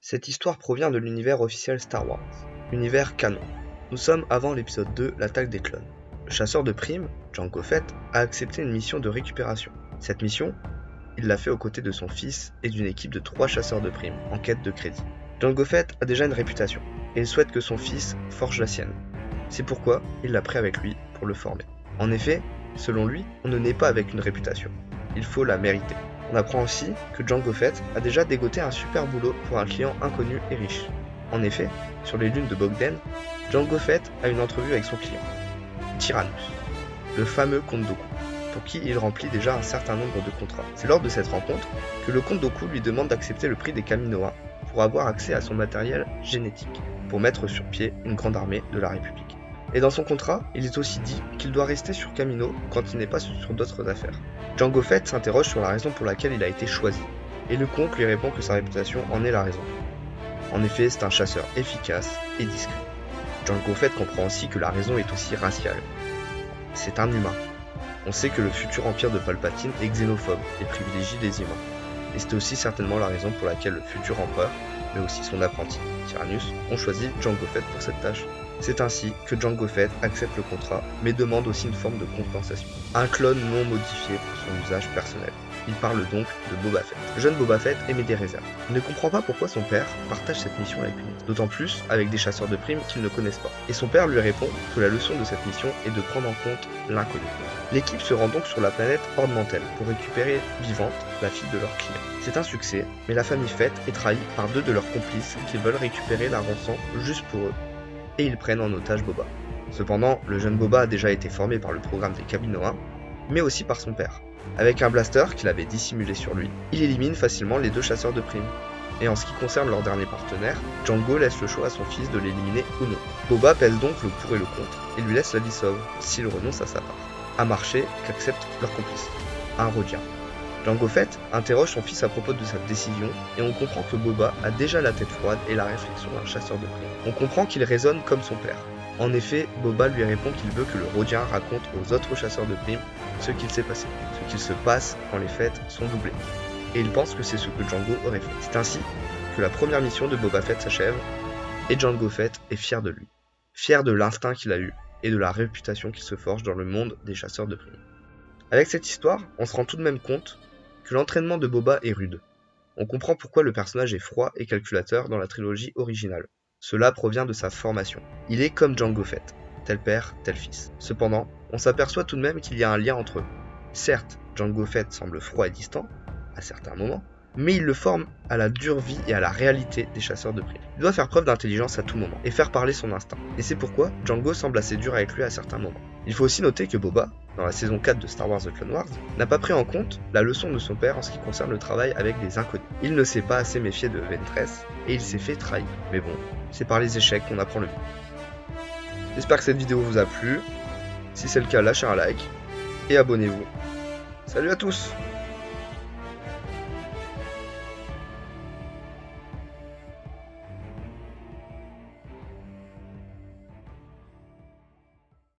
Cette histoire provient de l'univers officiel Star Wars, univers canon. Nous sommes avant l'épisode 2, l'attaque des clones. Le chasseur de primes, Jango Fett, a accepté une mission de récupération. Cette mission, il l'a fait aux côtés de son fils et d'une équipe de 3 chasseurs de primes en quête de crédit. Jango Fett a déjà une réputation, et il souhaite que son fils forge la sienne. C'est pourquoi il l'a pris avec lui pour le former. En effet, selon lui, on ne naît pas avec une réputation, il faut la mériter. On apprend aussi que Jango Fett a déjà dégoté un super boulot pour un client inconnu et riche. En effet, sur les dunes de Bogden, Jango Fett a une entrevue avec son client, Tyrannus, le fameux comte Dooku, pour qui il remplit déjà un certain nombre de contrats. C'est lors de cette rencontre que le comte Dooku lui demande d'accepter le prix des Kaminoans pour avoir accès à son matériel génétique, pour mettre sur pied une grande armée de la République. Et dans son contrat, il est aussi dit qu'il doit rester sur Kamino quand il n'est pas sur d'autres affaires. Jango Fett s'interroge sur la raison pour laquelle il a été choisi, et le comte lui répond que sa réputation en est la raison. En effet, c'est un chasseur efficace et discret. Jango Fett comprend aussi que la raison est aussi raciale. C'est un humain. On sait que le futur empire de Palpatine est xénophobe et privilégie les humains. Et c'est aussi certainement la raison pour laquelle le futur empereur, mais aussi son apprenti, Tyrannus, ont choisi Jango Fett pour cette tâche. C'est ainsi que Jango Fett accepte le contrat, mais demande aussi une forme de compensation. Un clone non modifié pour son usage personnel. Il parle donc de Boba Fett. Le jeune Boba Fett émet des réserves. Il ne comprend pas pourquoi son père partage cette mission avec lui, d'autant plus avec des chasseurs de primes qu'ils ne connaissent pas. Et son père lui répond que la leçon de cette mission est de prendre en compte l'inconnu. L'équipe se rend donc sur la planète Ord Mantell pour récupérer vivante la fille de leur client. C'est un succès, mais la famille Fett est trahie par 2 de leurs complices qui veulent récupérer la rançon juste pour eux, et ils prennent en otage Boba. Cependant, le jeune Boba a déjà été formé par le programme des Kaminoans, mais aussi par son père. Avec un blaster qu'il avait dissimulé sur lui, il élimine facilement les 2 chasseurs de primes. Et en ce qui concerne leur dernier partenaire, Jango laisse le choix à son fils de l'éliminer ou non. Boba pèse donc le pour et le contre, et lui laisse la vie sauve, s'il renonce à sa part. Un marché qu'accepte leur complice, un Rhodien. Jango Fett interroge son fils à propos de sa décision, et on comprend que Boba a déjà la tête froide et la réflexion d'un chasseur de primes. On comprend qu'il raisonne comme son père. En effet, Boba lui répond qu'il veut que le Rhodien raconte aux autres chasseurs de primes ce qu'il s'est passé, ce qu'il se passe quand les fêtes sont doublées. Et il pense que c'est ce que Jango aurait fait. C'est ainsi que la première mission de Boba Fett s'achève, et Jango Fett est fier de lui. Fier de l'instinct qu'il a eu, et de la réputation qu'il se forge dans le monde des chasseurs de primes. Avec cette histoire, on se rend tout de même compte que l'entraînement de Boba est rude. On comprend pourquoi le personnage est froid et calculateur dans la trilogie originale. Cela provient de sa formation. Il est comme Jango Fett, tel père, tel fils. Cependant, on s'aperçoit tout de même qu'il y a un lien entre eux. Certes, Jango Fett semble froid et distant, à certains moments, mais il le forme à la dure vie et à la réalité des chasseurs de primes. Il doit faire preuve d'intelligence à tout moment, et faire parler son instinct. Et c'est pourquoi Jango semble assez dur avec lui à certains moments. Il faut aussi noter que Boba, dans la saison 4 de Star Wars The Clone Wars, n'a pas pris en compte la leçon de son père en ce qui concerne le travail avec des inconnus. Il ne s'est pas assez méfié de Ventress, et il s'est fait trahir. Mais bon, c'est par les échecs qu'on apprend le mieux. J'espère que cette vidéo vous a plu. Si c'est le cas, lâchez un like, et abonnez-vous. Salut à tous!